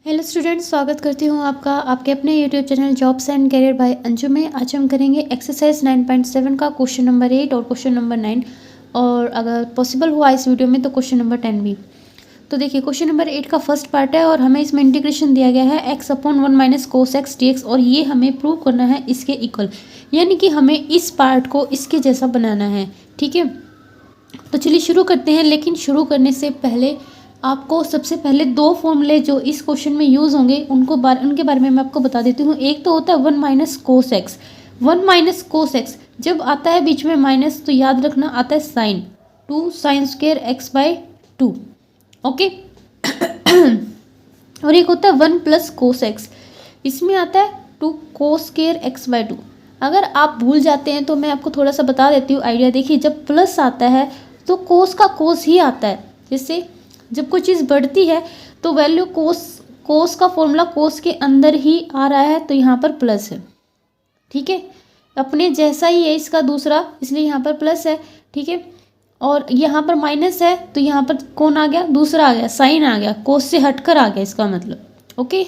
Hello students, स्वागत करती हूँ आपका आपके अपने YouTube channel jobs and career by Anju में। आज हम करेंगे एक्सरसाइज 9.7 का क्वेश्चन नंबर 8 और क्वेश्चन नंबर 9, और अगर पॉसिबल हुआ इस वीडियो में तो क्वेश्चन नंबर 10 भी। तो देखिए, क्वेश्चन नंबर 8 का फर्स्ट पार्ट है और हमें इसमें इंटीग्रेशन दिया गया है x/1 - cos x dx, और ये हमें प्रूव करना है इसके इक्वल, यानी कि हमें इस पार्ट को इसके जैसा बनाना है। ठीक है, तो चलिए शुरू करते हैं। लेकिन शुरू करने से पहले आपको सबसे पहले दो फॉर्मूले जो इस क्वेश्चन में यूज़ होंगे उनके बारे में मैं आपको बता देती हूँ। एक तो होता है 1 - cos x। 1 - cos x जब आता है बीच में माइनस तो याद रखना आता है साइन 2 sin² x/2। ओके। और एक होता है 1 + cos x, इसमें आता है 2 cos² x/2। अगर आप भूल जाते हैं तो मैं आपको थोड़ा सा बता देती हूँ आइडिया। देखिए, जब प्लस आता है तो कोस का कोस ही आता है। जैसे जब कोई चीज़ बढ़ती है तो वैल्यू कोस का फॉर्मूला कोस के अंदर ही आ रहा है, तो यहाँ पर प्लस है। ठीक है, अपने जैसा ही है इसका दूसरा, इसलिए यहाँ पर प्लस है। ठीक है, और यहाँ पर माइनस है तो यहाँ पर कौन आ गया, दूसरा आ गया, साइन आ गया, कोस से हटकर आ गया इसका मतलब। ओके,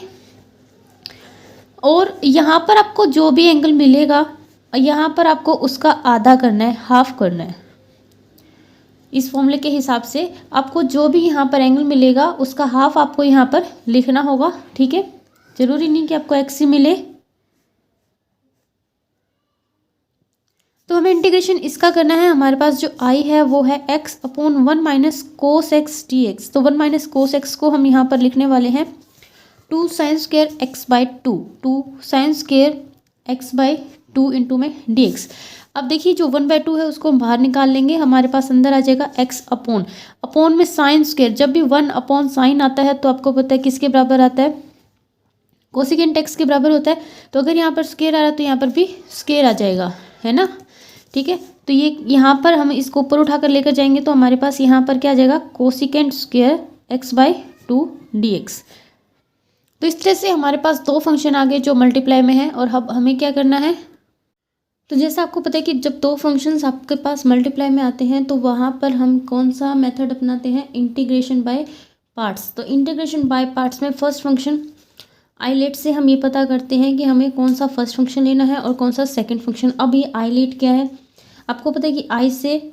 और यहाँ पर आपको जो भी एंगल मिलेगा यहाँ पर आपको उसका आधा करना है, हाफ करना है। इस फॉर्मूले के हिसाब से आपको जो भी यहाँ पर एंगल मिलेगा उसका हाफ आपको यहाँ पर लिखना होगा। ठीक है, जरूरी नहीं कि आपको एक्स ही मिले। तो हमें इंटीग्रेशन इसका करना है। हमारे पास जो आई है वो है x/1 - cos x dx। तो 1 - cos x को हम यहाँ पर लिखने वाले हैं 2 sin² x/2, 2 sin² x/2 into में dx। अब देखिए, जो 1/2 है उसको हम बाहर निकाल लेंगे, हमारे पास अंदर आ जाएगा x/अपॉन में sin²। जब भी 1/sin आता है तो आपको पता है किसके बराबर आता है, कोसिकेंट x के बराबर होता है। तो अगर यहाँ पर स्केयर आ रहा है तो यहाँ पर भी स्केयर आ जाएगा, है ना। ठीक है, तो ये यहाँ पर हम इसको ऊपर उठाकर लेकर जाएंगे तो हमारे पास यहाँ पर क्या आ जाएगा, कोसिकेंट² x/2 dx। तो इस तरह से हमारे पास दो फंक्शन आ गए जो मल्टीप्लाई में है। और अब हमें क्या करना है, तो जैसा आपको पता है कि जब दो फंक्शंस आपके पास मल्टीप्लाई में आते हैं तो वहाँ पर हम कौन सा मेथड अपनाते हैं, इंटीग्रेशन बाय पार्ट्स। तो इंटीग्रेशन बाय पार्ट्स में फर्स्ट फंक्शन आईलेट से हम ये पता करते हैं कि हमें कौन सा फर्स्ट फंक्शन लेना है और कौन सा सेकंड फंक्शन। अब ये आईलेट क्या है, आपको पता है कि आई से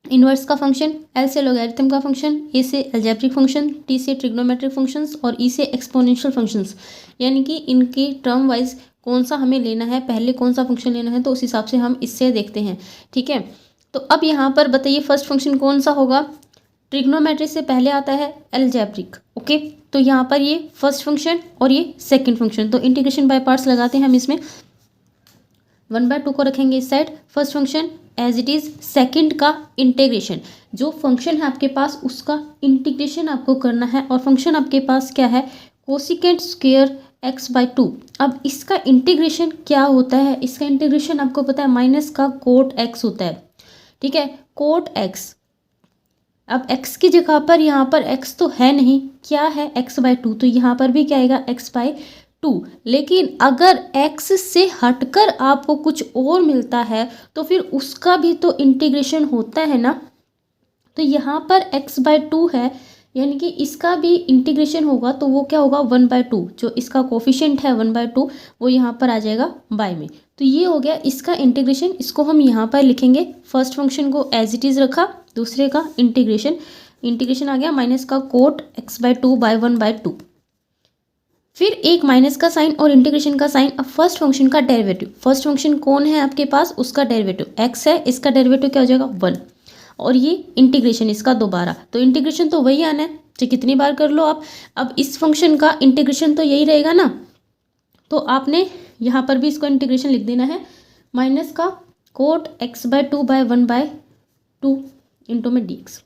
इनवर्स का फंक्शन, एल से लॉगरिथम का फंक्शन, ए से अलजेब्रिक फंक्शन, टी से ट्रिग्नोमेट्रिक फंक्शंस और ई से एक्सपोनेंशियल फंक्शंस, यानी कि इनकी टर्म वाइज कौन सा हमें लेना है, पहले कौन सा फंक्शन लेना है, तो उस हिसाब से हम इससे देखते हैं। ठीक है, तो अब यहाँ पर बताइए फर्स्ट फंक्शन कौन सा होगा, ट्रिग्नोमेट्री से पहले आता है अलजेब्रिक। ओके, तो यहाँ पर ये फर्स्ट फंक्शन और ये सेकंड फंक्शन, तो इंटीग्रेशन बाय पार्ट्स लगाते हैं हम इसमें। 1/2 को रखेंगे इस side, first function as it is, second का इंटीग्रेशन, जो फंक्शन है आपके पास उसका इंटीग्रेशन आपको करना है। और फंक्शन आपके पास क्या है, कोसिकेंट² x/2। अब इसका इंटीग्रेशन क्या होता है, इसका इंटीग्रेशन आपको पता है माइनस का कोट x होता है। ठीक है, कोट x। अब x की जगह पर यहाँ पर x तो है नहीं, क्या है, x/2, तो यहाँ पर भी क्या आएगा, x/2। लेकिन अगर x से हटकर आपको कुछ और मिलता है तो फिर उसका भी तो इंटीग्रेशन होता है ना। तो यहाँ पर x/2 है, यानी कि इसका भी इंटीग्रेशन होगा तो वो क्या होगा, 1/2। जो इसका कोफिशिएंट है 1/2 वो यहाँ पर आ जाएगा बाय में। तो ये हो गया इसका इंटीग्रेशन, इसको हम यहाँ पर लिखेंगे। फर्स्ट फंक्शन को एज इट इज़ रखा, दूसरे का इंटीग्रेशन आ गया माइनस का कोट x/2 बाय 1/2। फिर एक माइनस का साइन और इंटीग्रेशन का साइन। अब फर्स्ट फंक्शन का डेरिवेटिव, फर्स्ट फंक्शन कौन है आपके पास, उसका डेरिवेटिव x है, इसका डेरिवेटिव क्या हो जाएगा, 1। और ये इंटीग्रेशन इसका दोबारा, तो इंटीग्रेशन तो वही आना है, चाहे कितनी बार कर लो आप। अब इस फंक्शन का इंटीग्रेशन तो यही रहेगा ना, तो आपने यहाँ पर भी इसको इंटीग्रेशन लिख देना है, माइनस का कोट x/2 बाय 1/2 इंटू में dx।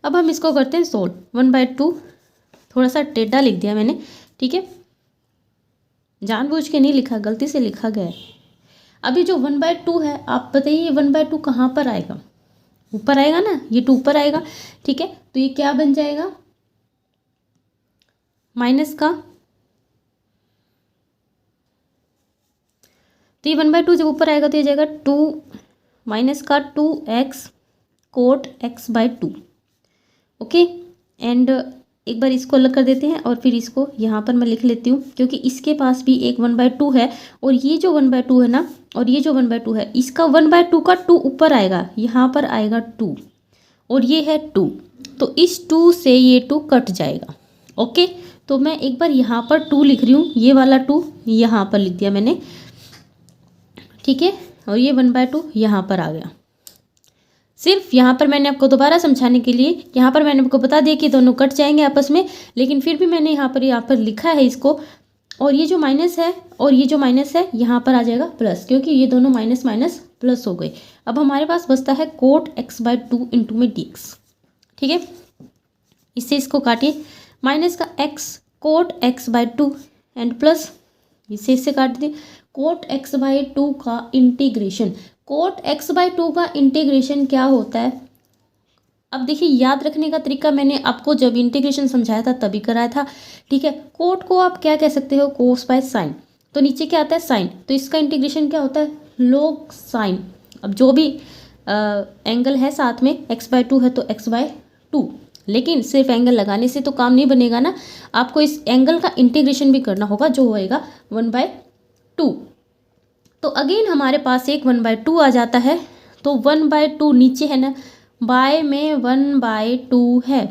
अब हम इसको करते हैं सोल्व। 1/2 थोड़ा सा टेढ़ा लिख दिया मैंने, ठीक है, जानबूझ के नहीं लिखा, गलती से लिखा गया है। अभी जो 1/2 है, आप बताइए 1/2 कहाँ पर आएगा, ऊपर आएगा ना, ये 2 ऊपर आएगा। ठीक है, तो ये क्या बन जाएगा, माइनस का, तो ये 1/2 जब ऊपर आएगा तो ये जाएगा 2 माइनस का 2x coat x/2। Okay, and एक बार इसको अलग कर देते हैं और फिर इसको यहाँ पर मैं लिख लेती हूँ, क्योंकि इसके पास भी एक 1/2 है और ये जो 1/2 है ना, और ये जो 1/2 है, इसका 1/2 का 2 ऊपर आएगा, यहाँ पर आएगा 2 और ये है 2, तो इस 2 से ये 2 कट जाएगा। ओके, तो मैं एक बार यहाँ पर 2 लिख रही हूँ, ये वाला 2 यहाँ पर लिख दिया मैंने, ठीक है, और ये 1/2 यहाँ पर आ गया। सिर्फ यहाँ पर मैंने आपको दोबारा समझाने के लिए, यहाँ पर मैंने आपको बता दिया कि दोनों कट जाएंगे आपस में, लेकिन फिर भी मैंने यहाँ पर लिखा है इसको, और ये जो माइनस है और ये जो माइनस है यहाँ पर आ जाएगा प्लस, क्योंकि ये दोनों माइनस माइनस प्लस हो गए। अब हमारे पास बचता है कोट x/2 इंटू में dx, ठीक है, इससे इसको काटिए, माइनस का x cot x/2 and plus इससे काट दिए कोट x/2 का इंटीग्रेशन। कोट x/2 का इंटीग्रेशन क्या होता है? अब देखिए, याद रखने का तरीका मैंने आपको जब इंटीग्रेशन समझाया था तभी कराया था, ठीक है। कोट को आप क्या कह सकते हो? कोस बाय साइन, तो नीचे क्या आता है? साइन, तो इसका इंटीग्रेशन क्या होता है? Log sign. अब जो भी एंगल है साथ में x/2 है तो x/2, लेकिन सिर्फ एंगल लगाने से तो काम नहीं बनेगा ना, आपको इस एंगल का इंटीग्रेशन भी करना होगा, जो होएगा 1/2। तो अगेन हमारे पास एक 1/2 आ जाता है, तो 1/2 नीचे है ना, बाय में 1/2 है,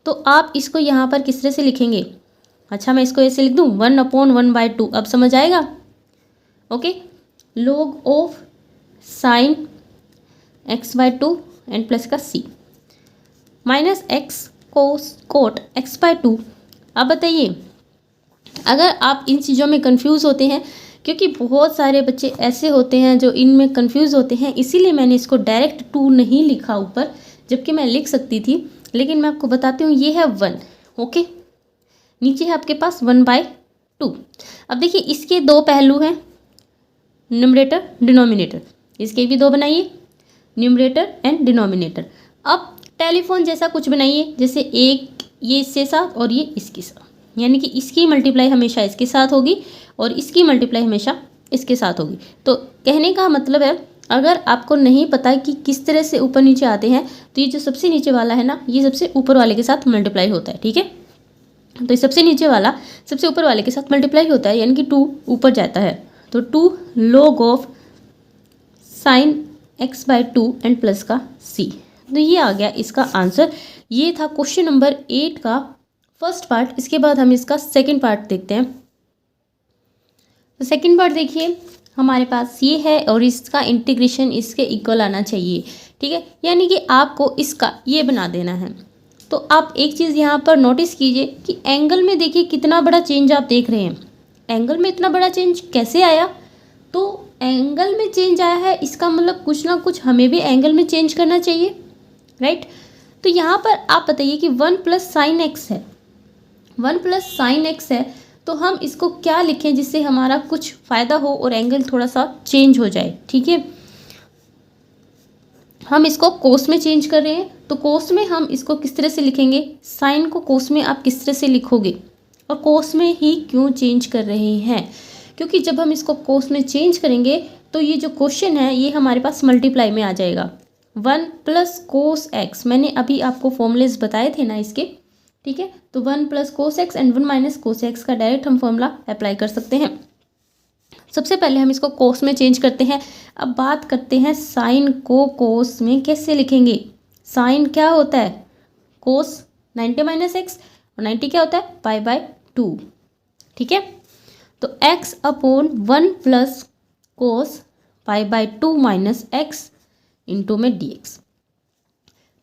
तो आप इसको यहाँ पर किस तरह से लिखेंगे? अच्छा, मैं इसको ऐसे लिख दूँ 1/1/2, अब समझ आएगा? Okay, log of sine x/2 and plus का c minus x cot x/2। अब बताइए, अगर आप इन चीज़ों में कंफ्यूज होते हैं, क्योंकि बहुत सारे बच्चे ऐसे होते हैं जो इनमें कंफ्यूज होते हैं, इसीलिए मैंने इसको डायरेक्ट 2 नहीं लिखा ऊपर, जबकि मैं लिख सकती थी, लेकिन मैं आपको बताती हूँ, ये है 1, ओके, नीचे है आपके पास 1/2। अब देखिए, इसके दो पहलू हैं, न्यूमरेटर डिनोमिनेटर, इसके भी दो बनाइए, न्यूमरेटर एंड डिनोमिनेटर। अब टेलीफोन जैसा कुछ बनाइए, जैसे एक ये इसके साथ और ये इसके साथ, यानी कि इसकी मल्टीप्लाई हमेशा इसके साथ होगी और इसकी मल्टीप्लाई हमेशा इसके साथ होगी। तो कहने का मतलब है, अगर आपको नहीं पता कि किस तरह से ऊपर नीचे आते हैं, तो ये जो सबसे नीचे वाला है ना, ये सबसे ऊपर वाले के साथ मल्टीप्लाई होता है, ठीक है। तो ये सबसे नीचे वाला सबसे ऊपर वाले के साथ मल्टीप्लाई होता है, यानी कि 2 ऊपर जाता है, तो 2 log of sine x/2 and plus का c। तो ये आ गया इसका आंसर। ये था क्वेश्चन नंबर 8 का फर्स्ट पार्ट। इसके बाद हम इसका सेकंड पार्ट देखते हैं। तो सेकंड पार्ट देखिए, हमारे पास ये है और इसका इंटीग्रेशन इसके इक्वल आना चाहिए, ठीक है, यानी कि आपको इसका ये बना देना है। तो आप एक चीज़ यहाँ पर नोटिस कीजिए कि एंगल में देखिए कितना बड़ा चेंज आप देख रहे हैं। एंगल में इतना बड़ा चेंज कैसे आया? तो एंगल में चेंज आया है, इसका मतलब कुछ ना कुछ हमें भी एंगल में चेंज करना चाहिए, राइट। तो यहाँ पर आप बताइए कि 1 + sin x है, 1 + sin x है, तो हम इसको क्या लिखें जिससे हमारा कुछ फ़ायदा हो और एंगल थोड़ा सा चेंज हो जाए, ठीक है। हम इसको कोस में चेंज कर रहे हैं, तो कोस में हम इसको किस तरह से लिखेंगे? साइन को कोस में आप किस तरह से लिखोगे? और कोस में ही क्यों चेंज कर रहे हैं? क्योंकि जब हम इसको कोस में चेंज करेंगे तो ये जो क्वेश्चन है ये हमारे पास मल्टीप्लाई में आ जाएगा। 1 + cos x, मैंने अभी आपको फॉर्मूलेस बताए थे ना इसके, ठीक है। तो 1 + cos x and 1 - cos x का डायरेक्ट हम फॉर्मूला अप्लाई कर सकते हैं। सबसे पहले हम इसको कोस में चेंज करते हैं। अब बात करते हैं साइन को कोस में कैसे लिखेंगे। साइन क्या होता है? कोस 90 - x, और 90 क्या होता है? π/2, ठीक है। तो x/1 + cos π/2 - x इंटू में dx।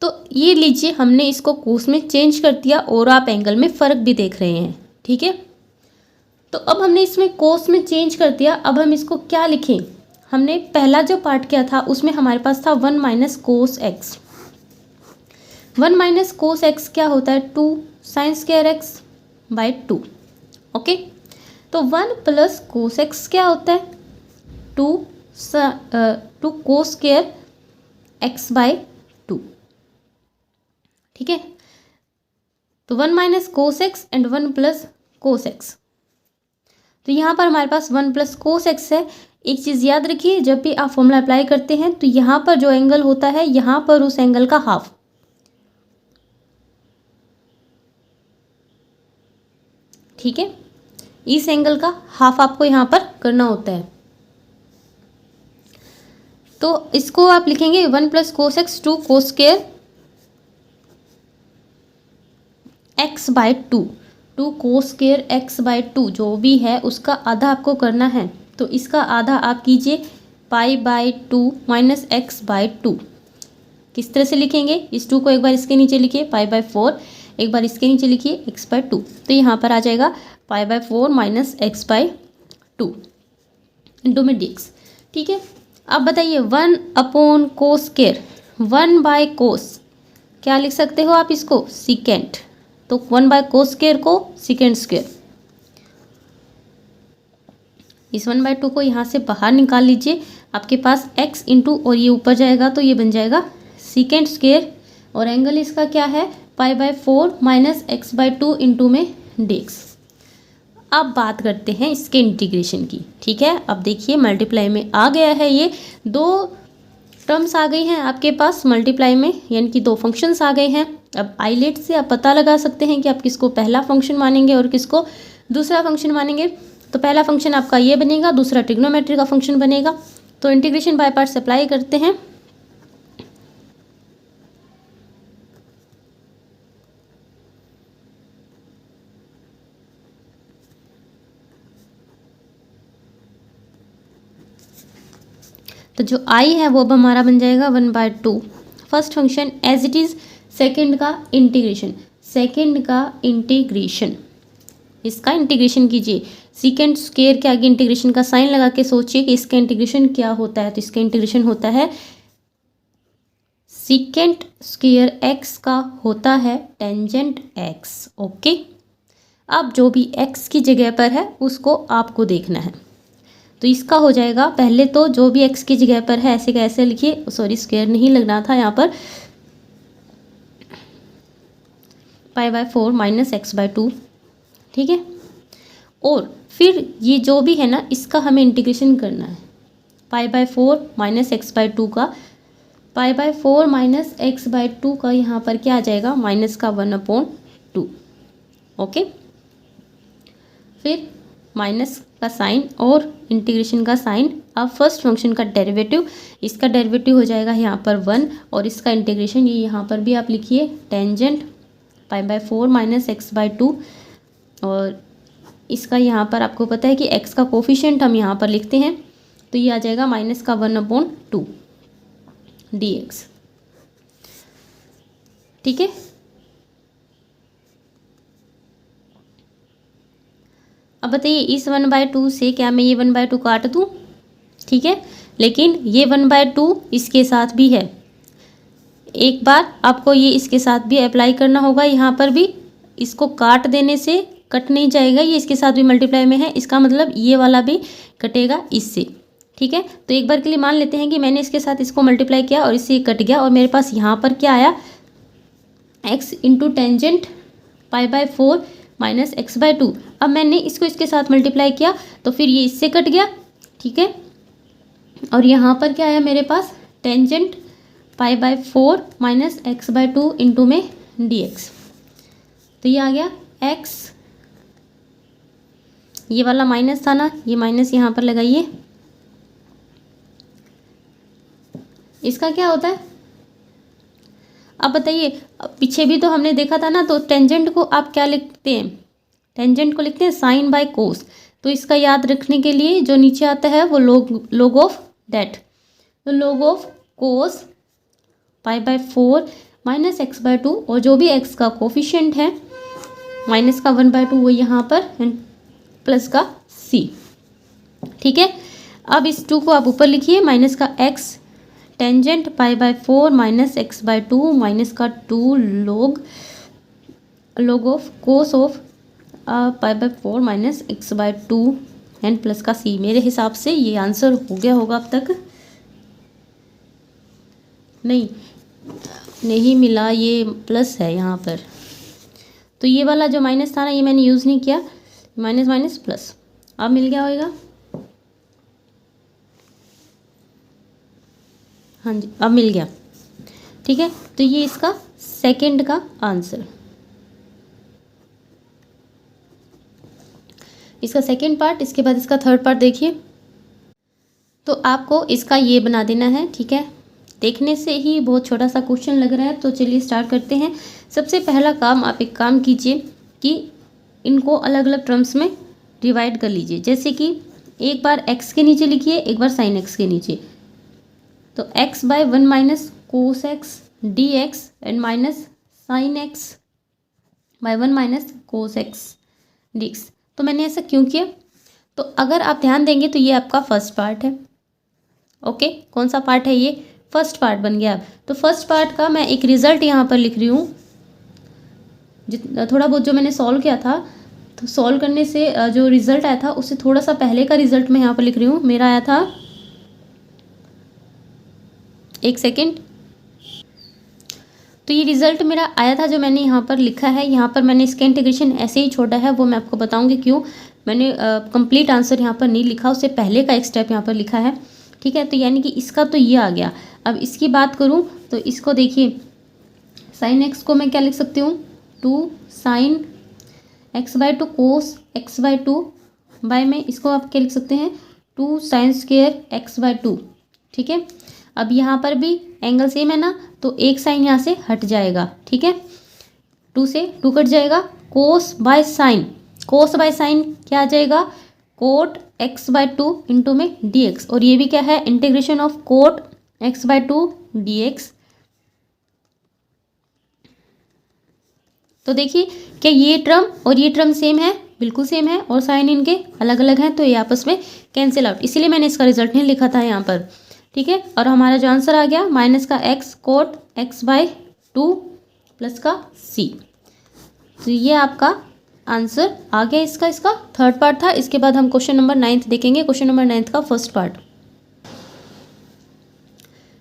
तो ये लीजिए, हमने इसको कोस में चेंज कर दिया और आप एंगल में फ़र्क भी देख रहे हैं, ठीक है। तो अब हमने इसमें कोस में चेंज कर दिया, अब हम इसको क्या लिखें? हमने पहला जो पार्ट किया था उसमें हमारे पास था 1 - cos x। 1 - cos x क्या होता है? 2 sin² x/2, ओके। तो 1 + cos x क्या होता है? 2 cos² x/2, ठीक है। तो 1 - cos x and 1 + cos x। तो यहाँ पर हमारे पास 1 + cos x है। एक चीज़ याद रखिए, जब भी आप फॉर्मूला अप्लाई करते हैं तो यहाँ पर जो एंगल होता है, यहाँ पर उस एंगल का हाफ, ठीक है, इस एंगल का हाफ आपको यहाँ पर करना होता है। तो इसको आप लिखेंगे 1 + cos x 2 cos square x/2, 2 cos square x/2 जो भी है उसका आधा आपको करना है। तो इसका आधा आप कीजिए π/2 - x/2। किस तरह से लिखेंगे, इस 2 को एक बार इसके नीचे लिखिए π/4, एक बार इसके नीचे लिखिए x/2। तो यहाँ पर आ जाएगा π/4 - x/2 इंटू में dx। ठीक है, अब बताइए 1 / cos स्क्वायर 1/cos क्या लिख सकते हो आप इसको, सीकेंट। तो 1/cos स्क्वायर को सीकेंट स्क्वायर, इस 1/2 को यहाँ से बाहर निकाल लीजिए, आपके पास x इंटू और ये ऊपर जाएगा तो ये बन जाएगा सीकेंट स्क्वायर, और एंगल इसका क्या है π/4 - x/2 इंटू में dx। अब बात करते हैं इसके इंटीग्रेशन की। ठीक है, अब देखिए मल्टीप्लाई में आ गया है, ये 2 टर्म्स आ गई हैं आपके पास मल्टीप्लाई में, यानी कि 2 फंक्शंस आ गए हैं। अब आइलेट से आप पता लगा सकते हैं कि आप किसको पहला फंक्शन मानेंगे और किसको दूसरा फंक्शन मानेंगे। तो पहला फंक्शन आपका ये बनेगा, दूसरा ट्रिग्नोमेट्री का फंक्शन बनेगा। तो इंटीग्रेशन बाय पार्ट्स अप्लाई करते हैं। तो जो आई है वो अब हमारा बन जाएगा 1/2 first function as it is, second का इंटीग्रेशन, इसका इंटीग्रेशन कीजिए। सीकेंट स्क्वायर के आगे इंटीग्रेशन का साइन लगा के सोचिए कि इसका इंटीग्रेशन क्या होता है। तो इसका इंटीग्रेशन होता है सीकेंट स्क्वायर x का होता है टेंजेंट x। ओके, अब जो भी x की जगह पर है उसको आपको देखना है। तो इसका हो जाएगा, पहले तो जो भी x की जगह पर है ऐसे कैसे लिखिए, सॉरी स्क्वायर नहीं लगना था यहाँ पर, π/4 - x/2। ठीक है, और फिर ये जो भी है ना इसका हमें इंटीग्रेशन करना है। π/4 - x/2 का, π/4 - x/2 का यहाँ पर क्या आ जाएगा, माइनस का 1/2। ओके, फिर माइनस का साइन और इंटीग्रेशन का साइन। अब फर्स्ट फंक्शन का डेरिवेटिव, इसका डेरिवेटिव हो जाएगा यहाँ पर 1, और इसका इंटीग्रेशन ये यहाँ पर भी आप लिखिए टेंजेंट π/4 - x/2, और इसका यहाँ पर आपको पता है कि x का कोफिशिएंट हम यहाँ पर लिखते हैं, तो ये आ जाएगा माइनस का 1/2 dx। ठीक है, अब बताइए इस 1/2 से क्या मैं ये 1/2 काट दूँ, ठीक है, लेकिन ये 1/2 इसके साथ भी है। एक बार आपको ये इसके साथ भी अप्लाई करना होगा, यहाँ पर भी इसको काट देने से कट नहीं जाएगा, ये इसके साथ भी मल्टीप्लाई में है, इसका मतलब ये वाला भी कटेगा इससे। ठीक है, तो एक बार के लिए मान लेते हैं कि मैंने इसके साथ इसको मल्टीप्लाई किया और इससे कट गया, और मेरे पास यहाँ पर क्या आया, x इंटू टेंजेंट π/4 - x/2। अब मैंने इसको इसके साथ मल्टीप्लाई किया तो फिर ये इससे कट गया। ठीक है, और यहाँ पर क्या आया मेरे पास, टेंजेंट π/4 - x/2 इंटू में dx। तो ये आ गया x, ये वाला माइनस था ना, ये माइनस यहाँ पर लगाइए। इसका क्या होता है, अब बताइए, पीछे भी तो हमने देखा था ना, तो टेंजेंट को आप क्या लिखते हैं, टेंजेंट को लिखते हैं साइन बाय कोस। तो इसका याद रखने के लिए जो नीचे आता है वो log ऑफ डेट, तो log ऑफ कोस π/4 - x/2, और जो भी x का कोफिशिएंट है माइनस का 1/2 वो यहाँ पर, एंड प्लस का c। ठीक है, अब इस 2 को आप ऊपर लिखिए, माइनस का x टेंजेंट π/4 - x/2 माइनस का 2 log of cos of π/4 - x/2 and plus का c। मेरे हिसाब से ये आंसर हो गया होगा अब तक। नहीं मिला, ये प्लस है यहाँ पर, तो ये वाला जो माइनस था ना ये मैंने यूज़ नहीं किया, माइनस माइनस प्लस, अब मिल गया होगा। हाँ जी, अब मिल गया। ठीक है, तो ये इसका सेकंड का आंसर। इसका सेकेंड पार्ट, इसके बाद इसका थर्ड पार्ट देखिए। तो आपको इसका ये बना देना है, ठीक है। देखने से ही बहुत छोटा सा क्वेश्चन लग रहा है, तो चलिए स्टार्ट करते हैं। सबसे पहला काम, आप एक काम कीजिए कि इनको अलग अलग टर्म्स में डिवाइड कर लीजिए। जैसे कि एक बार x के नीचे लिखिए, एक बार साइन x के नीचे। तो x by 1 minus cos x d x and minus sine x by 1 minus cos x d x. तो मैंने ऐसा क्यों किया? तो अगर आप ध्यान देंगे तो ये आपका फर्स्ट पार्ट है। ओके, कौन सा पार्ट है ये? फर्स्ट पार्ट बन गया। तो फर्स्ट पार्ट का मैं एक रिजल्ट यहाँ पर लिख रही हूँ। जितना थोड़ा बहुत जो मैंने सॉल्व किया था, तो सॉल्व करने से जो रिजल्ट आया था उससे थोड़ा सा पहले का रिजल्ट मैं यहाँ पर लिख रही हूँ। मेरा आया था, एक सेकेंड, तो ये रिजल्ट मेरा आया था जो मैंने यहाँ पर लिखा है। यहाँ पर मैंने इसका इंटीग्रेशन ऐसे ही छोड़ा है, वो मैं आपको बताऊँगी क्यों। मैंने कंप्लीट आंसर यहाँ पर नहीं लिखा, उससे पहले का एक स्टेप यहाँ पर लिखा है, ठीक है। तो यानी कि इसका तो ये आ गया। अब इसकी बात करूँ तो इसको देखिए, साइन एक्स को मैं क्या लिख सकती हूँ? 2 sine x by 2 cos x by 2 by में इसको आप क्या लिख सकते हैं? 2 साइन स्क्वेयर एक्स बाय 2, ठीक है। अब यहाँ पर भी एंगल सेम है ना, तो एक साइन यहाँ से हट जाएगा, ठीक है। 2 से 2 कट जाएगा। Cos by sine, cos by sine क्या आ जाएगा? कोट एक्स बाय 2 इंटू में डी एक्स। और ये भी क्या है? Integration of cot x by 2 D x. तो देखिए क्या ये टर्म और ये टर्म सेम है? बिल्कुल सेम है। और साइन इनके अलग अलग हैं, तो ये आपस में कैंसिल आउट, इसीलिए मैंने इसका रिजल्ट नहीं लिखा था यहाँ पर, ठीक है। और हमारा जो आंसर आ गया माइनस का x cot x by 2 plus का सी। तो ये आपका आंसर आ गया इसका। इसका थर्ड पार्ट था। इसके बाद हम क्वेश्चन नंबर 9 देखेंगे। क्वेश्चन नंबर 9 का फर्स्ट पार्ट।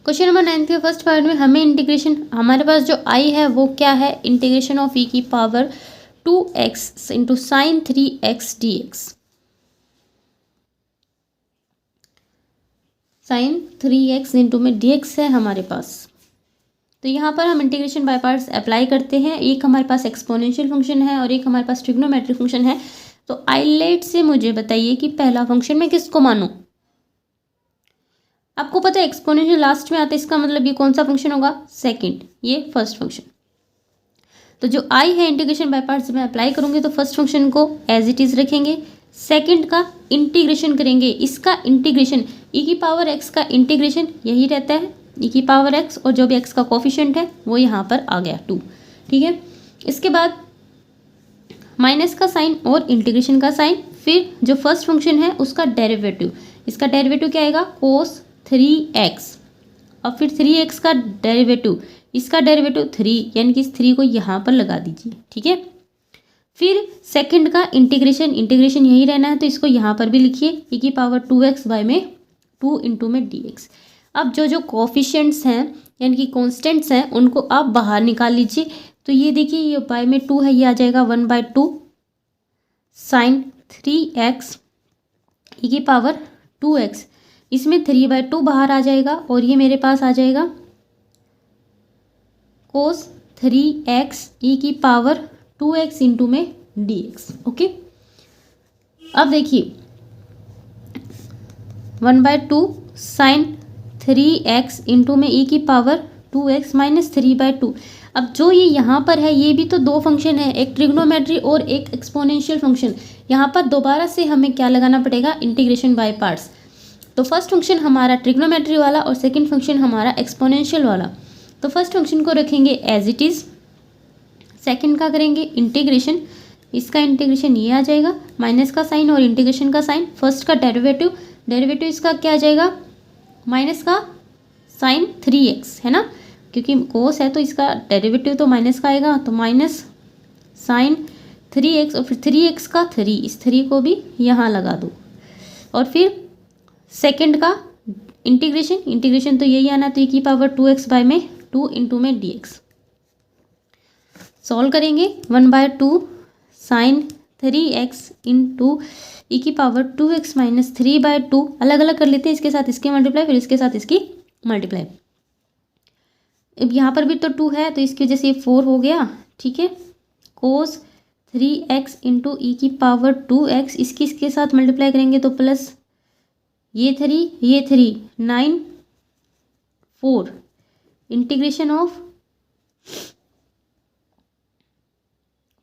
क्वेश्चन नंबर 9 के फर्स्ट पार्ट में हमें इंटीग्रेशन, हमारे पास जो आई है वो क्या है? इंटीग्रेशन ऑफ ई की power 2x into sine 3x dx। Sine 3x into में dx है हमारे पास। तो यहाँ पर हम इंटीग्रेशन बाय पार्ट्स अप्लाई करते हैं। एक हमारे पास एक्सपोनेंशियल फंक्शन है और एक हमारे पास ट्रिग्नोमेट्रिक फंक्शन है। तो आइलेट से मुझे बताइए कि पहला फंक्शन में किसको मानूं? आपको पता है एक्सपोनेंशियल लास्ट में आता है, इसका मतलब ये कौन सा फंक्शन होगा? सेकंड, ये फर्स्ट फंक्शन। तो जो आई है इंटीग्रेशन बाय पार्ट्स में अप्लाई करूंगी, तो फर्स्ट फंक्शन को एज इट इज रखेंगे, सेकंड का इंटीग्रेशन करेंगे। इसका इंटीग्रेशन ई की पावर एक्स का इंटीग्रेशन यही रहता है, ई की पावर एक्स, और जो भी एक्स का कोफिशिएंट है वो यहाँ पर आ गया 2, ठीक है। इसके बाद माइनस का साइन और इंटीग्रेशन का साइन, फिर जो फर्स्ट फंक्शन है उसका डेरिवेटिव। इसका डेरिवेटिव क्या आएगा? कोस 3x, और फिर 3x का डेरिवेटिव, इसका डेरिवेटिव 3, यानी कि इस 3 को यहाँ पर लगा दीजिए, ठीक है। फिर सेकंड का इंटीग्रेशन, इंटीग्रेशन यही रहना है, तो इसको यहाँ पर भी लिखिए, e की पावर 2x बाय में 2 इंटू में dx। अब जो जो कोफिशिएंट्स हैं यानी कि कॉन्स्टेंट्स हैं उनको आप बाहर निकाल लीजिए। तो ये देखिए, ये बाय में 2 है, ये आ जाएगा 1/2 साइन 3x e की पावर 2x। इसमें 3/2 बाहर आ जाएगा और ये मेरे पास आ जाएगा कोस 3x e की पावर 2x इंटू में dx। ओके, अब देखिए 1/2 साइन 3x इंटू में e की पावर 2x माइनस 3/2। अब जो ये यहाँ पर है ये भी तो दो फंक्शन है, एक ट्रिग्नोमेट्री और एक एक्सपोनेंशियल फंक्शन। यहाँ पर दोबारा से हमें क्या लगाना पड़ेगा? Integration by parts. तो फर्स्ट फंक्शन हमारा ट्रिग्नोमेट्री वाला और सेकंड फंक्शन हमारा एक्सपोनेंशियल वाला। तो फर्स्ट फंक्शन को रखेंगे एज इट इज़, सेकंड का करेंगे इंटीग्रेशन। इसका इंटीग्रेशन ये आ जाएगा, माइनस का साइन और इंटीग्रेशन का साइन, फर्स्ट का डेरिवेटिव, डेरिवेटिव इसका क्या आ जाएगा? माइनस का साइन 3x है ना, क्योंकि कोस है तो इसका डेरिवेटिव तो माइनस का आएगा, तो माइनस साइन 3x और फिर 3x का 3, इस 3 को भी यहाँ लगा दो। और फिर सेकंड का इंटीग्रेशन, इंटीग्रेशन तो यही आना, तो e की पावर 2x बाय में 2 इंटू में dx। सॉल्व करेंगे 1/2 साइन 3x इंटू ई की पावर 2x माइनस 3/2, अलग अलग कर लेते हैं, इसके साथ इसकी मल्टीप्लाई, फिर इसके साथ इसकी मल्टीप्लाई। अब यहाँ पर भी तो 2 है तो इसकी वजह से ये 4 हो गया, ठीक है। कोस 3x इंटू ई की पावर 2x, इसके साथ मल्टीप्लाई करेंगे तो प्लस ये 3 9 4 इंटीग्रेशन ऑफ,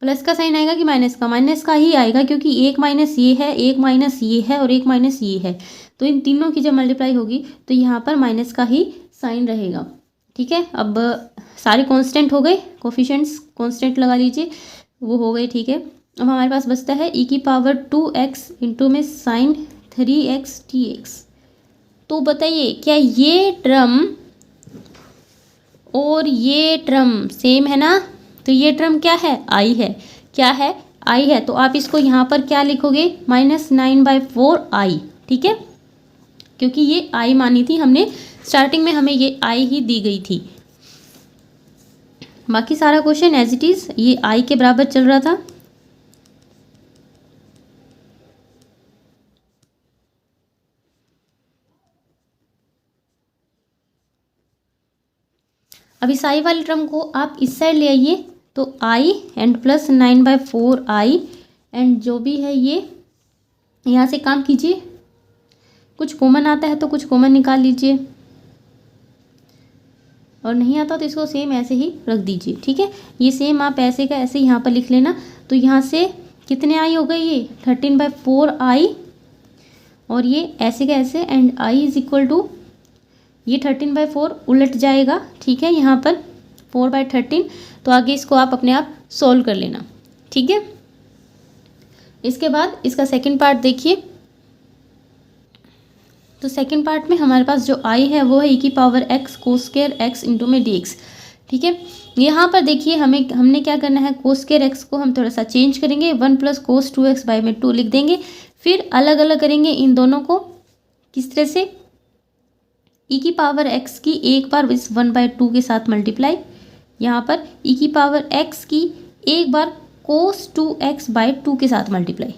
प्लस का साइन आएगा कि माइनस का? माइनस का ही आएगा, क्योंकि एक माइनस ये है, एक माइनस ये है और एक माइनस ये है, तो इन तीनों की जब मल्टीप्लाई होगी तो यहाँ पर माइनस का ही साइन रहेगा। ठीक है, अब सारे कांस्टेंट हो गए, कोफिशिएंट्स कांस्टेंट लगा लीजिए, वो हो गए। ठीक है, अब हमारे पास बचता है ई की पावर 2x इंटू में साइन 3x dx। तो बताइए क्या ये टर्म और ये टर्म सेम है ना? तो ये टर्म क्या है? आई है। क्या है? आई है। तो आप इसको यहाँ पर क्या लिखोगे? -9/4 आई। ठीक है, क्योंकि ये आई मानी थी हमने स्टार्टिंग में, हमें ये आई ही दी गई थी। बाकी सारा क्वेश्चन एज इट इज ये आई के बराबर चल रहा था। अब इस आई वाली टर्म को आप इस साइड ले आइए, तो आई एंड प्लस 9/4 आई, एंड जो भी है ये यहाँ से काम कीजिए, कुछ कॉमन आता है तो कुछ कॉमन निकाल लीजिए, और नहीं आता तो इसको सेम ऐसे ही रख दीजिए। ठीक है, ये सेम आप ऐसे का ऐसे यहाँ पर लिख लेना। तो यहाँ से कितने आई हो गए? ये 13/4 आई, और ये ऐसे का ऐसे, and I is equal to ये 13/4 उलट जाएगा। ठीक है, यहाँ पर 4/13, तो आगे इसको आप अपने आप सोल्व कर लेना। ठीक है, इसके बाद इसका सेकंड पार्ट देखिए। तो सेकंड पार्ट में हमारे पास जो आई है वो है ई की power x cos square x into में dx। ठीक है, यहाँ पर देखिए हमने क्या करना है, कोस स्क्वायर x को हम थोड़ा सा चेंज करेंगे, 1 प्लस कोस 2x बाई में 2 लिख देंगे, फिर अलग अलग करेंगे इन दोनों को। किस तरह से? ई की पावर x की एक बार इस 1/2 के साथ मल्टीप्लाई, यहाँ पर ई की पावर x की एक बार कोस 2x बाई 2 के साथ मल्टीप्लाई,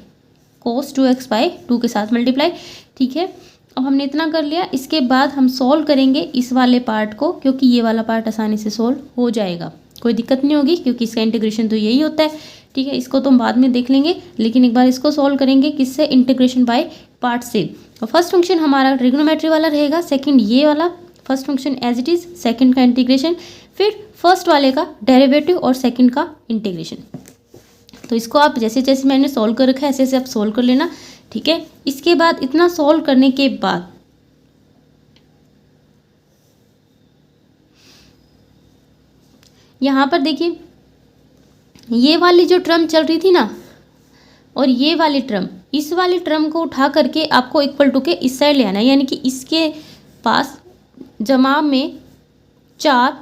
कोस 2x बाई 2 के साथ मल्टीप्लाई। ठीक है, अब हमने इतना कर लिया। इसके बाद हम सॉल्व करेंगे इस वाले पार्ट को, क्योंकि ये वाला पार्ट आसानी से सॉल्व हो जाएगा, कोई दिक्कत नहीं होगी, क्योंकि इसका इंटीग्रेशन तो यही होता है। ठीक है, इसको तो हम बाद में देख लेंगे, लेकिन एक बार इसको सॉल्व करेंगे किससे? इंटीग्रेशन बाय पार्ट से। और फर्स्ट फंक्शन हमारा ट्रिग्नोमेट्री वाला रहेगा, सेकंड ये वाला first function as it is, second का इंटीग्रेशन, फिर फर्स्ट वाले का डेरिवेटिव और सेकंड का इंटीग्रेशन। तो इसको आप जैसे जैसे मैंने सॉल्व कर रखा है ऐसे ऐसे आप सॉल्व कर लेना। ठीक है, इसके बाद इतना सॉल्व करने के बाद यहाँ पर देखिए ये वाली जो टर्म चल रही थी ना, और ये वाली टर्म, इस वाली टर्म को उठा करके आपको इक्वल टू के इस साइड ले आना है, यानी कि इसके पास जमा में 4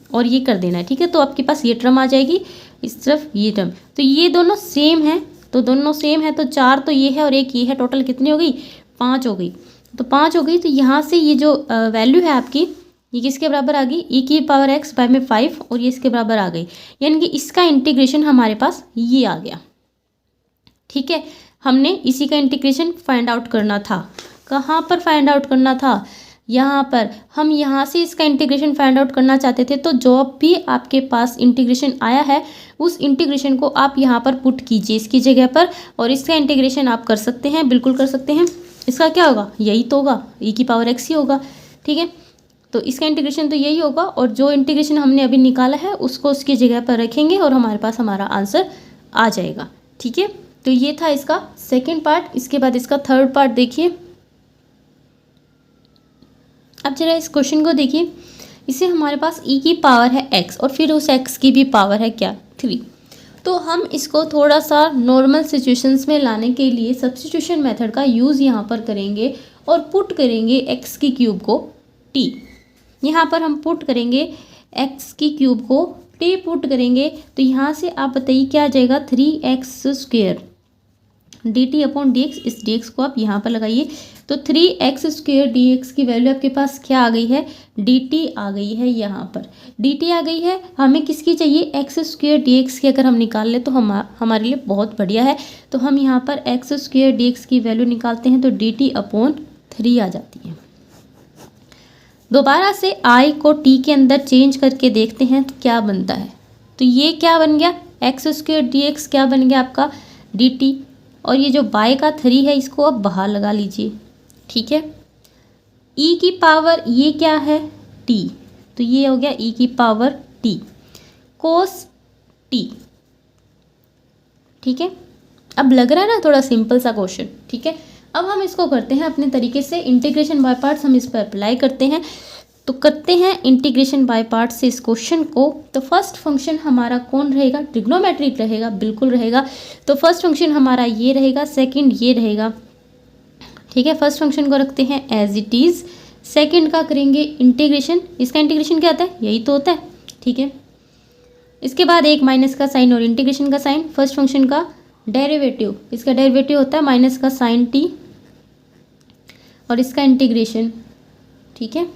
और ये कर देना है। ठीक है, तो आपके पास ये टर्म आ जाएगी, इस तरफ ये टर्म, तो ये दोनों सेम है, तो दोनों सेम है, तो 4 तो ये है और एक ये है, टोटल कितनी हो गई? 5 हो गई। तो 5 हो गई, तो यहाँ से ये जो वैल्यू है आपकी, ये किसके बराबर आ गई? ई की पावर x बाय में 5, और ये इसके बराबर आ गई, यानी कि इसका इंटीग्रेशन हमारे पास ये आ गया। ठीक है, हमने इसी का इंटीग्रेशन फाइंड आउट करना था। कहाँ पर फाइंड आउट करना था? यहाँ पर। हम यहाँ से इसका इंटीग्रेशन फाइंड आउट करना चाहते थे, तो जो भी आपके पास इंटीग्रेशन आया है उस इंटीग्रेशन को आप यहाँ पर पुट कीजिए इसकी जगह पर, और इसका इंटीग्रेशन आप कर सकते हैं, बिल्कुल कर सकते हैं। इसका क्या होगा? यही तो होगा, ई की पावर x ही होगा। ठीक है, तो इसका इंटीग्रेशन तो यही होगा, और जो इंटीग्रेशन हमने अभी निकाला है उसको उसकी जगह पर रखेंगे और हमारे पास हमारा आंसर आ जाएगा। ठीक है, तो ये था इसका सेकेंड पार्ट। इसके बाद इसका थर्ड पार्ट देखिए। अब जरा इस क्वेश्चन को देखिए, इसे हमारे पास ई की पावर है x और फिर उस x की भी पावर है क्या? 3। तो हम इसको थोड़ा सा नॉर्मल सिचुएशंस में लाने के लिए सब्स्टिट्यूशन मेथड का यूज़ यहाँ पर करेंगे और पुट करेंगे x की क्यूब को t। यहाँ पर हम पुट करेंगे x की क्यूब को t पुट करेंगे, तो यहाँ से आप बताइए क्या आ जाएगा? 3x² dt upon dx। इस dx को आप यहाँ पर लगाइए, तो 3x² dx की वैल्यू आपके पास क्या आ गई है? dt आ गई है। यहाँ पर dt आ गई है, हमें किसकी चाहिए? x² dx की अगर हम निकाल ले तो हमारे लिए बहुत बढ़िया है। तो हम यहाँ पर x² dx की वैल्यू निकालते हैं, तो dt अपॉन 3 आ जाती है। दोबारा से i को t के अंदर चेंज करके देखते हैं तो क्या बनता है। तो ये क्या बन गया? एक्स स्क्वायर डी एक्स क्या बन गया आपका डी टी, और ये जो बाय का 3 है इसको आप बाहर लगा लीजिए, ठीक है। ई की पावर ये क्या है टी, तो ये हो गया ई की पावर टी कोस टी, ठीक है। अब लग रहा है ना थोड़ा सिंपल सा क्वेश्चन, ठीक है। अब हम इसको करते हैं अपने तरीके से, इंटीग्रेशन बाय पार्ट्स हम इस पर अप्लाई करते हैं। तो करते हैं इंटीग्रेशन बाय पार्ट्स से इस क्वेश्चन को। तो फर्स्ट फंक्शन हमारा कौन रहेगा, ट्रिग्नोमेट्रिक रहेगा, बिल्कुल रहेगा। तो फर्स्ट फंक्शन हमारा ये रहेगा, सेकंड ये रहेगा, ठीक है। फर्स्ट फंक्शन को रखते हैं एज इट इज़, सेकंड का करेंगे इंटीग्रेशन। इसका इंटीग्रेशन क्या होता है, यही तो होता है, ठीक है। इसके बाद एक माइनस का साइन और इंटीग्रेशन का साइन, फर्स्ट फंक्शन का डेरिवेटिव, इसका डेरिवेटिव होता है माइनस का साइन टी और इसका इंटीग्रेशन, ठीक है।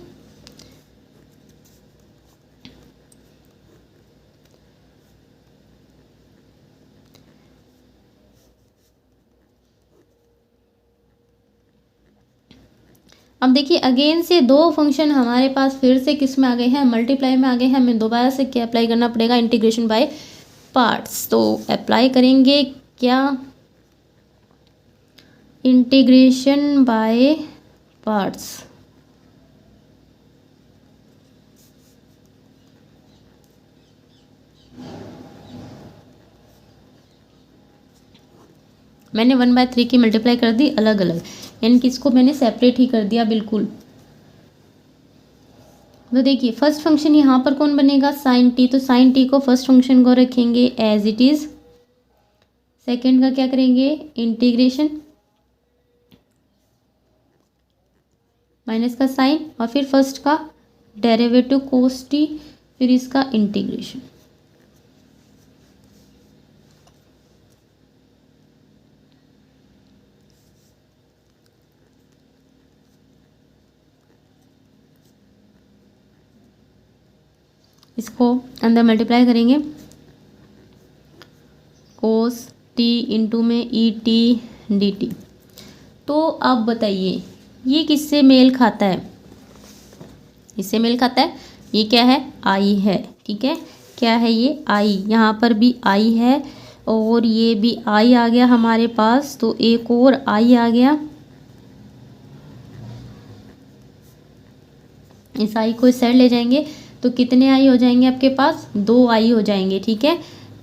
अब देखिए अगेन से दो फंक्शन हमारे पास फिर से किस में आ गए हैं, मल्टीप्लाई में आ गए हैं। हमें दोबारा से क्या अप्लाई करना पड़ेगा, इंटीग्रेशन बाय पार्ट्स। तो अप्लाई करेंगे क्या, इंटीग्रेशन बाय पार्ट्स। मैंने 1/3 की मल्टीप्लाई कर दी अलग अलग, यानी कि इसको मैंने सेपरेट ही कर दिया बिल्कुल। तो देखिए फर्स्ट फंक्शन यहाँ पर कौन बनेगा, साइन टी, तो साइन टी को फर्स्ट फंक्शन को रखेंगे एज इट इज़। सेकेंड का क्या करेंगे, इंटीग्रेशन माइनस का साइन और फिर फर्स्ट का डेरिवेटिव कोस टी, फिर इसका इंटीग्रेशन। इसको अंदर मल्टीप्लाई करेंगे, कोस टी इंटू में ई टी डी टी। तो अब बताइए ये किससे मेल खाता है, इससे मेल खाता है। ये क्या है, आई है, ठीक है। क्या है ये, आई, यहाँ पर भी आई है और ये भी आई आ गया हमारे पास, तो एक और आई आ गया। इस आई को इस साइड ले जाएंगे तो कितने आई हो जाएंगे आपके पास, 2 आई हो जाएंगे, ठीक है।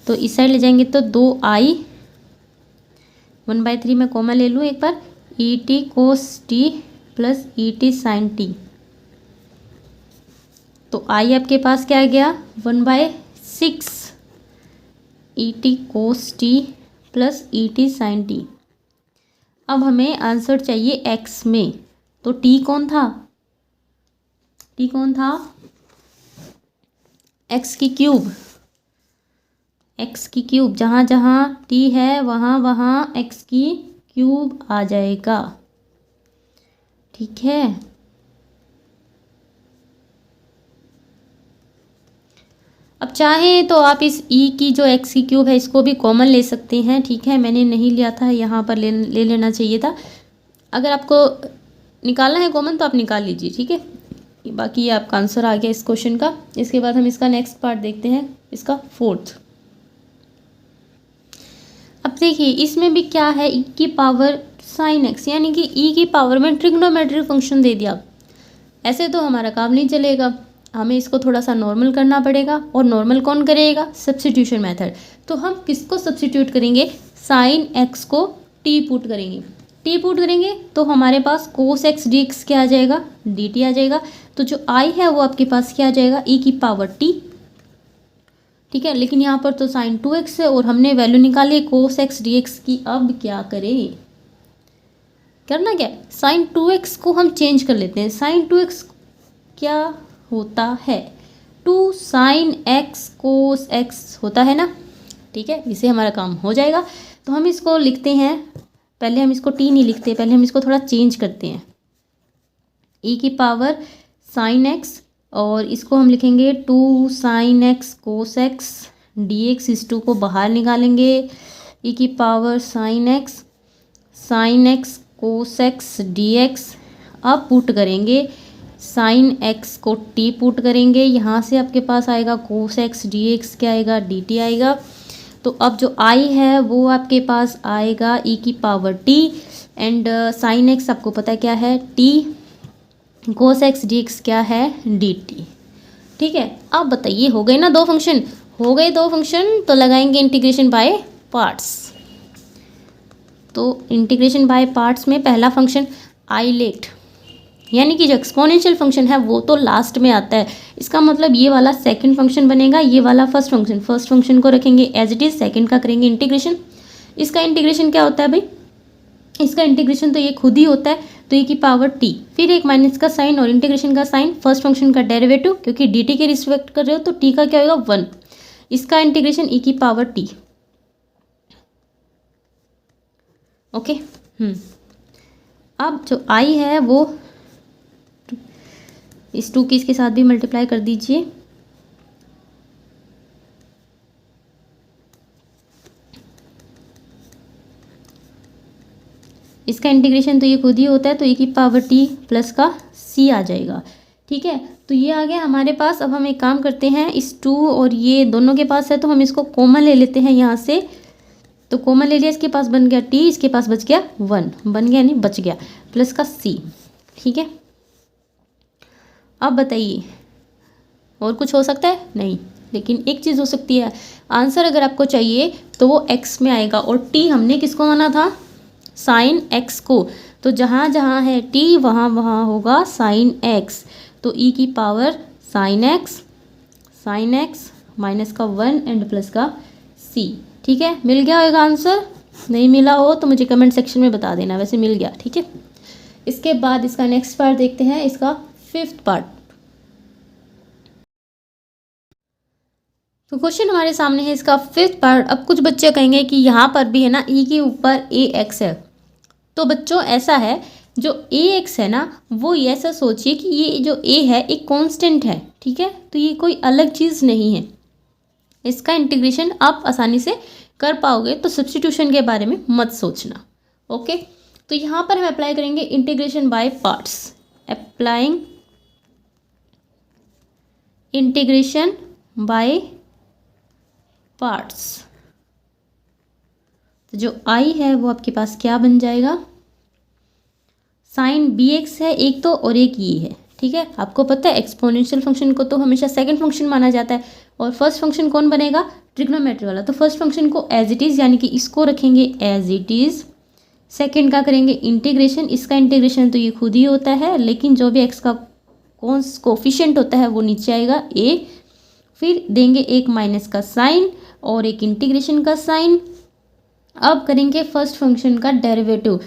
तो इस साइड ले जाएंगे तो 2 आई, 1/3 में कॉमन ले लूँ एक बार, E T cos T plus E T sine T. तो आई आपके पास क्या आ गया, 1/6 E T cos T plus E T sine T. अब हमें आंसर चाहिए एक्स में, तो टी कौन था, टी कौन था, एक्स की क्यूब, एक्स की क्यूब, जहाँ जहाँ टी है वहाँ वहाँ एक्स की क्यूब आ जाएगा, ठीक है। अब चाहें तो आप इस ई की जो एक्स की क्यूब है इसको भी कॉमन ले सकते हैं, ठीक है। मैंने नहीं लिया था, यहाँ पर ले लेना चाहिए था। अगर आपको निकालना है कॉमन तो आप निकाल लीजिए, ठीक है। बाकी ये आपका आंसर आ गया इस क्वेश्चन का। इसके बाद हम इसका नेक्स्ट पार्ट देखते हैं, इसका फोर्थ। अब देखिए इसमें भी क्या है, ई की पावर साइन एक्स, यानी कि ई की पावर में ट्रिग्नोमेट्रिक फंक्शन दे दिया। ऐसे तो हमारा काम नहीं चलेगा, हमें इसको थोड़ा सा नॉर्मल करना पड़ेगा। और नॉर्मल कौन करेगा, सब्स्टिट्यूशन मेथड। तो हम किसको सब्स्टिट्यूट करेंगे, साइन एक्स को टी पुट करेंगे, टी पुट करेंगे तो हमारे पास कोस एक्स डी एक्स क्या आ जाएगा, डी टी आ जाएगा। तो जो आई है वो आपके पास क्या आ जाएगा, ई की पावर टी, ठीक है। लेकिन यहाँ पर तो साइन 2x है और हमने वैल्यू निकाली कोस एक्स डी एक्स की। अब क्या करें, करना क्या, साइन 2x को हम चेंज कर लेते हैं। साइन 2x क्या होता है, 2 साइन एक्स कोस एक्स होता है ना, ठीक है। इसे हमारा काम हो जाएगा। तो हम इसको लिखते हैं, पहले हम इसको टी नहीं लिखते, पहले हम इसको थोड़ा चेंज करते हैं, ई की पावर साइन एक्स और इसको हम लिखेंगे 2 साइन एक्स कोस एक्स डी एक्स। इस 2 को बाहर निकालेंगे, ई की पावर साइन एक्स कोस एक्स डी एक्स। अब पुट करेंगे, साइन एक्स को टी पुट करेंगे, यहाँ से आपके पास आएगा कोस एक्स डी एक्स क्या आएगा, डी टी आएगा। तो अब जो आई है वो आपके पास आएगा ई की power T, and sine x आपको पता है क्या है, टी, कोस एक्स डी एक्स क्या है, डी टी। ठीक है, अब बताइए हो गए ना दो फंक्शन, हो गए दो फंक्शन, तो लगाएंगे इंटीग्रेशन बाय पार्ट्स। तो इंटीग्रेशन बाय पार्ट्स में पहला फंक्शन आइलेट, यानी कि जो एक्सपोनेंशियल फंक्शन है वो तो लास्ट में आता है, इसका मतलब ये वाला सेकंड फंक्शन बनेगा, ये वाला फर्स्ट फंक्शन को रखेंगे एज इट इज़, सेकंड का करेंगे इंटीग्रेशन। इसका इंटीग्रेशन क्या होता है भाई, इसका इंटीग्रेशन तो ये खुद ही होता है, तो e की पावर टी, फिर एक माइनस का साइन और इंटीग्रेशन का साइन, फर्स्ट फंक्शन का डेरिवेटिव, क्योंकि डी टी के रिस्पेक्ट कर रहे हो तो t का क्या होगा 1, इसका इंटीग्रेशन e की पावर टी। ओके, अब जो i है वो इस 2 की इसके साथ भी मल्टीप्लाई कर दीजिए, इसका इंटीग्रेशन तो ये खुद ही होता है, तो e की पावर टी प्लस का c आ जाएगा। ठीक है, तो ये आ गया हमारे पास। अब हम एक काम करते हैं, इस 2 और ये दोनों के पास है तो हम इसको कॉमन ले लेते हैं यहाँ से, तो कॉमन ले लिया, इसके पास बन गया t, इसके पास बच गया 1, बन गया नहीं बच गया, प्लस का c। ठीक है, अब बताइए और कुछ हो सकता है नहीं, लेकिन एक चीज़ हो सकती है, आंसर अगर आपको चाहिए तो वो x में आएगा, और t हमने किसको माना था, साइन x को, तो जहाँ जहाँ है t वहाँ वहाँ होगा साइन x, तो e की पावर साइन x माइनस का 1 एंड प्लस का c। ठीक है, मिल गया होगा आंसर, नहीं मिला हो तो मुझे कमेंट सेक्शन में बता देना, वैसे मिल गया। ठीक है, इसके बाद इसका नेक्स्ट पार्ट देखते हैं, इसका 5th पार्ट। तो क्वेश्चन हमारे सामने है इसका 5th पार्ट। अब कुछ बच्चे कहेंगे कि यहाँ पर भी है ना e के ऊपर ax है, तो बच्चों ऐसा है, जो ax है ना वो ऐसा सोचिए कि ये जो a है एक कांस्टेंट है। ठीक है, तो ये कोई अलग चीज़ नहीं है, इसका इंटीग्रेशन आप आसानी से कर पाओगे, तो सब्स्टिट्यूशन के बारे में मत सोचना। ओके, तो यहाँ पर हम अप्लाई करेंगे integration by parts, applying integration by parts. तो जो i है वो आपके पास क्या बन जाएगा, साइन bx है एक तो, और एक ये है। ठीक है, आपको पता है एक्सपोनेंशियल फंक्शन को तो हमेशा सेकंड फंक्शन माना जाता है, और फर्स्ट फंक्शन कौन बनेगा, ट्रिग्नोमेट्री वाला, तो फर्स्ट फंक्शन को एज इट इज़, यानी कि इसको रखेंगे एज इट इज़, सेकंड का करेंगे इंटीग्रेशन, इसका इंटीग्रेशन तो ये खुद ही होता है, लेकिन जो भी x का कोफिशिएंट होता है वो नीचे आएगा a, फिर देंगे एक माइनस का साइन और एक इंटीग्रेशन का साइन। अब करेंगे फर्स्ट फंक्शन का डेरिवेटिव,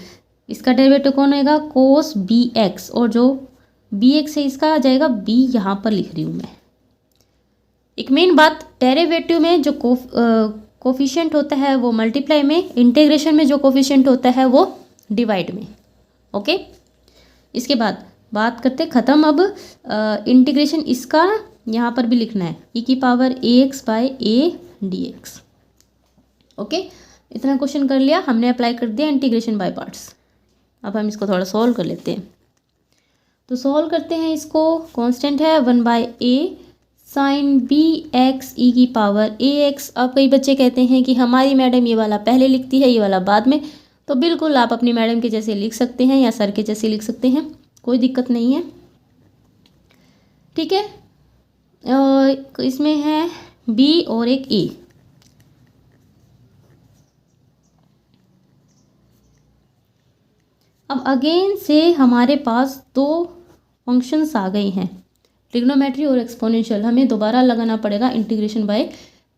इसका डेरिवेटिव कौन होएगा, कोस bx, और जो bx है इसका आ जाएगा b, यहाँ पर लिख रही हूँ मैं। एक मेन बात, डेरिवेटिव में जो कोफिशिएंट होता है वो मल्टीप्लाई में, इंटीग्रेशन में जो कोफिशिएंट होता है वो डिवाइड में। ओके, इसके बाद बात करते ख़त्म। अब इंटीग्रेशन इसका यहाँ पर भी लिखना है, e की पावर ax बाय a dx। ओके, इतना क्वेश्चन कर लिया हमने, अप्लाई कर दिया इंटीग्रेशन बाय पार्ट्स। अब हम इसको थोड़ा सॉल्व कर लेते हैं, तो सॉल्व करते हैं इसको। कांस्टेंट है 1/a साइन bx e की पावर ax। अब कई बच्चे कहते हैं कि हमारी मैडम ये वाला पहले लिखती है, ये वाला बाद में, तो बिल्कुल आप अपनी मैडम के जैसे लिख सकते हैं या सर के जैसे लिख सकते हैं, कोई दिक्कत नहीं है। ठीक है, इसमें है b और एक a। अब अगेन से हमारे पास दो फंक्शंस आ गए हैं, ट्रिग्नोमेट्री और एक्सपोनेंशियल, हमें दोबारा लगाना पड़ेगा इंटीग्रेशन बाय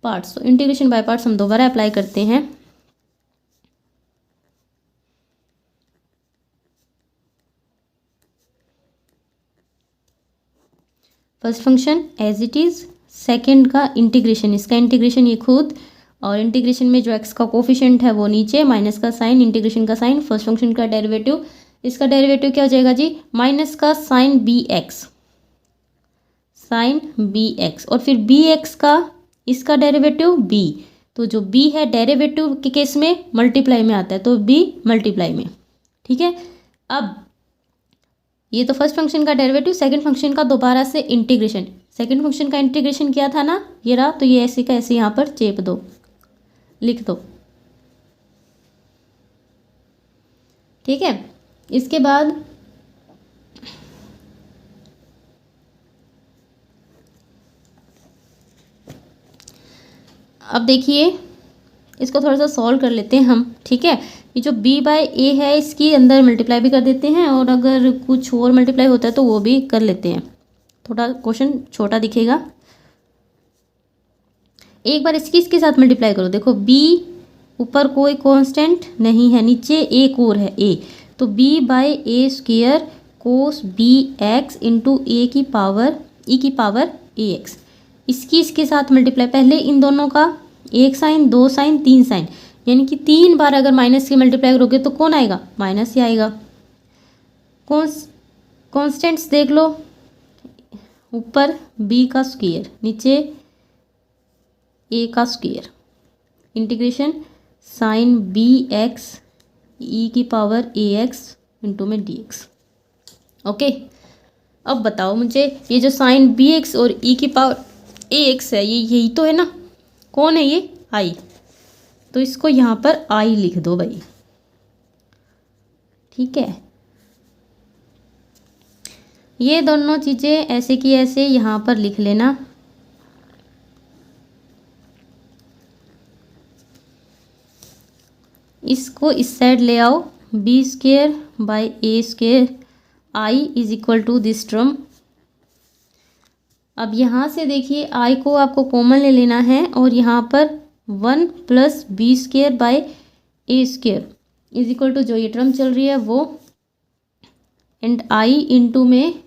पार्ट्स। तो इंटीग्रेशन बाय पार्ट्स हम दोबारा अप्लाई करते हैं। First function as it is, second का इंटीग्रेशन, इसका इंटीग्रेशन ये खुद, और इंटीग्रेशन में जो एक्स का कोफिशिएंट है वो नीचे, माइनस का साइन, इंटीग्रेशन का साइन, फर्स्ट फंक्शन का डेरिवेटिव, इसका डेरिवेटिव क्या हो जाएगा जी, माइनस का साइन बी एक्स, और फिर बी एक्स का इसका डेरिवेटिव b, तो जो b है डेरिवेटिव के केस में मल्टीप्लाई में आता है, तो b मल्टीप्लाई में। ठीक है, अब ये तो फर्स्ट फंक्शन का डेरिवेटिव, सेकंड फंक्शन का दोबारा से इंटीग्रेशन, सेकंड फंक्शन का इंटीग्रेशन किया था ना, ये रहा, तो ये ऐसे का ऐसे यहाँ पर चेप दो, लिख दो। ठीक है, इसके बाद अब देखिए इसको थोड़ा सा सॉल्व कर लेते हैं हम। ठीक है, ये जो b बाय ए है इसकी अंदर मल्टीप्लाई भी कर देते हैं, और अगर कुछ और मल्टीप्लाई होता है तो वो भी कर लेते हैं। थोड़ा क्वेश्चन छोटा दिखेगा। एक बार इसके साथ मल्टीप्लाई करो। देखो b ऊपर कोई कांस्टेंट नहीं है, नीचे एक और है a, तो b by A square cos B X into A की पावर ए एक्स। इसके साथ मल्टीप्लाई, पहले इन दोनों का एक साइन, दो साइन, तीन साइन, यानी कि 3 बार अगर माइनस की मल्टीप्लाई करोगे तो कौन आएगा? माइनस ही आएगा। कॉन्स्टेंट्स देख लो, ऊपर b का स्क्वायर, नीचे a का square, integration sine B X E की पावर ए एक्स इंटू में डी एक्स। ओके, अब बताओ मुझे, ये जो साइन बी एक्स और ई की पावर ए एक्स है, ये यही तो है ना? कौन है ये? आई। तो इसको यहाँ पर आई लिख दो भाई। ठीक है, ये दोनों चीज़ें ऐसे की ऐसे यहाँ पर लिख लेना। इसको इस साइड ले आओ, b square by a square I is equal to this term. अब यहाँ से देखिए आई को आपको कॉमन ले लेना है, और यहाँ पर 1 plus b square by a square is equal to जो ये टर्म चल रही है वो, एंड आई इंटू में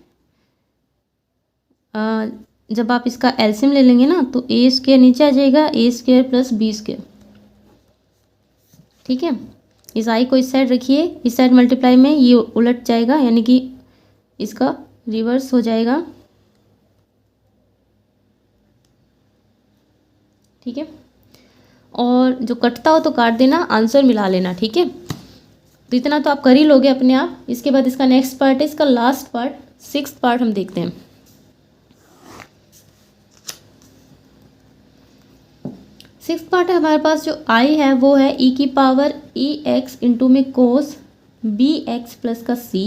जब आप इसका एलसीएम ले लेंगे ना तो ए स्क्वायर नीचे आ जाएगा, ए स्क्वायर प्लस बी स्क्वायर। ठीक है, इस आई को इस साइड रखिए, इस साइड मल्टीप्लाई में ये उलट जाएगा, यानी कि इसका रिवर्स हो जाएगा। ठीक है, और जो कटता हो तो काट देना, आंसर मिला लेना। ठीक है, तो इतना तो आप कर ही लोगे अपने आप। इसके बाद इसका नेक्स्ट पार्ट है, इसका लास्ट पार्ट, 6th पार्ट हम देखते हैं। सिक्स पार्ट है हमारे पास, जो आई है वो है ई की पावर ई एक्स इंटू में कोस बी एक्स प्लस का सी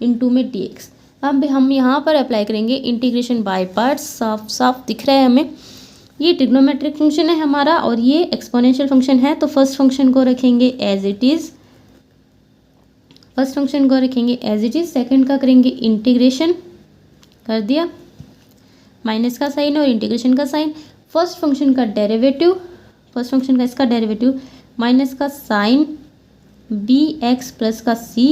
इंटू में डी एक्स। अब हम यहाँ पर अप्लाई करेंगे इंटीग्रेशन बाय पार्ट्स। साफ साफ दिख रहा है हमें, ये ट्रिग्नोमेट्रिक फंक्शन है हमारा और ये एक्सपोनेंशियल फंक्शन है। तो फर्स्ट फंक्शन को रखेंगे as it is, first function को रखेंगे एज इट इज़। सेकेंड का करेंगे इंटीग्रेशन, कर दिया, माइनस का साइन और इंटीग्रेशन का साइन। फर्स्ट फंक्शन का डेरिवेटिव, फर्स्ट फंक्शन का इसका डेरिवेटिव माइनस का साइन बी एक्स प्लस का सी,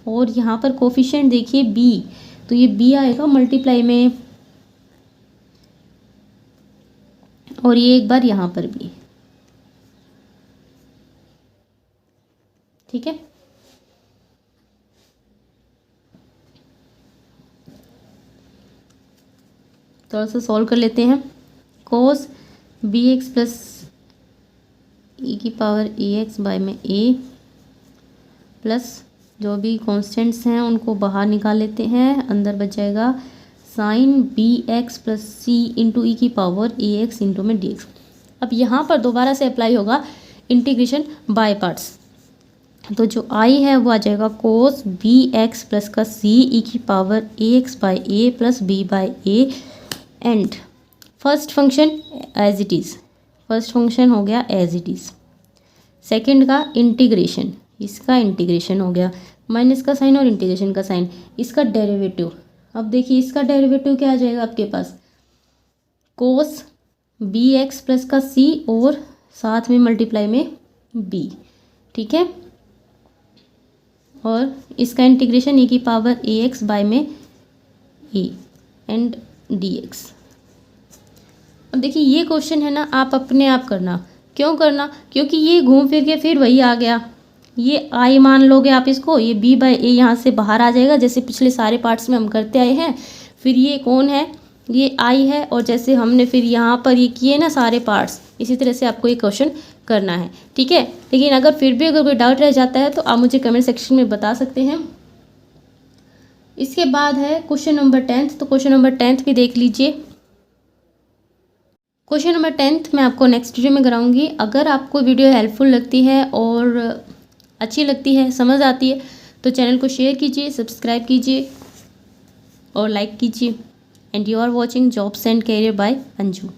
और यहाँ पर कोफिशिएंट देखिए बी, तो ये बी आएगा मल्टीप्लाई में, और ये एक बार यहाँ पर भी। ठीक है, थोड़ा सा सॉल्व कर लेते हैं। कोस बी एक्स प्लस ई की पावर ए एक्स बाय में ए, प्लस जो भी कॉन्स्टेंट्स हैं उनको बाहर निकाल लेते हैं, अंदर बच जाएगा साइन बी एक्स प्लस सी इंटू ई की पावर ए एक्स इंटू में डी एक्स। अब यहाँ पर दोबारा से अप्लाई होगा इंटीग्रेशन बाय पार्ट्स। तो जो आई है वो आ जाएगा कोस बी एक्स प्लस का सी ई की power A x by a plus b by a, and first function as it is, first function हो गया एज इट इज़। सेकंड का इंटीग्रेशन, इसका इंटीग्रेशन हो गया, माइनस का साइन और इंटीग्रेशन का साइन, इसका डेरिवेटिव। अब देखिए इसका डेरिवेटिव क्या आ जाएगा आपके पास, कोस बी एक्स प्लस का सी और साथ में मल्टीप्लाई में बी। ठीक है, और इसका इंटीग्रेशन ई की पावर ए एक्स बाय में ए एंड डी एक्स। अब देखिए ये क्वेश्चन है ना, आप अपने आप करना। क्यों करना? क्योंकि ये घूम फिर के फिर वही आ गया। ये आई मान लोगे आप इसको, ये बी बाय ए यहाँ से बाहर आ जाएगा, जैसे पिछले सारे पार्ट्स में हम करते आए हैं। फिर ये कौन है? ये आई है, और जैसे हमने फिर यहाँ पर ये किए ना सारे पार्ट्स, इसी तरह से आपको ये क्वेश्चन करना है। ठीक है, लेकिन अगर फिर भी अगर कोई डाउट रह जाता है तो आप मुझे कमेंट सेक्शन में बता सकते हैं। इसके बाद है क्वेश्चन नंबर 10th। तो क्वेश्चन नंबर 10th भी देख लीजिए। क्वेश्चन नंबर 10 मैं आपको नेक्स्ट वीडियो में कराऊंगी। अगर आपको वीडियो हेल्पफुल लगती है और अच्छी लगती है, समझ आती है, तो चैनल को शेयर कीजिए, सब्सक्राइब कीजिए और लाइक कीजिए। And you are watching jobs and career by Anju.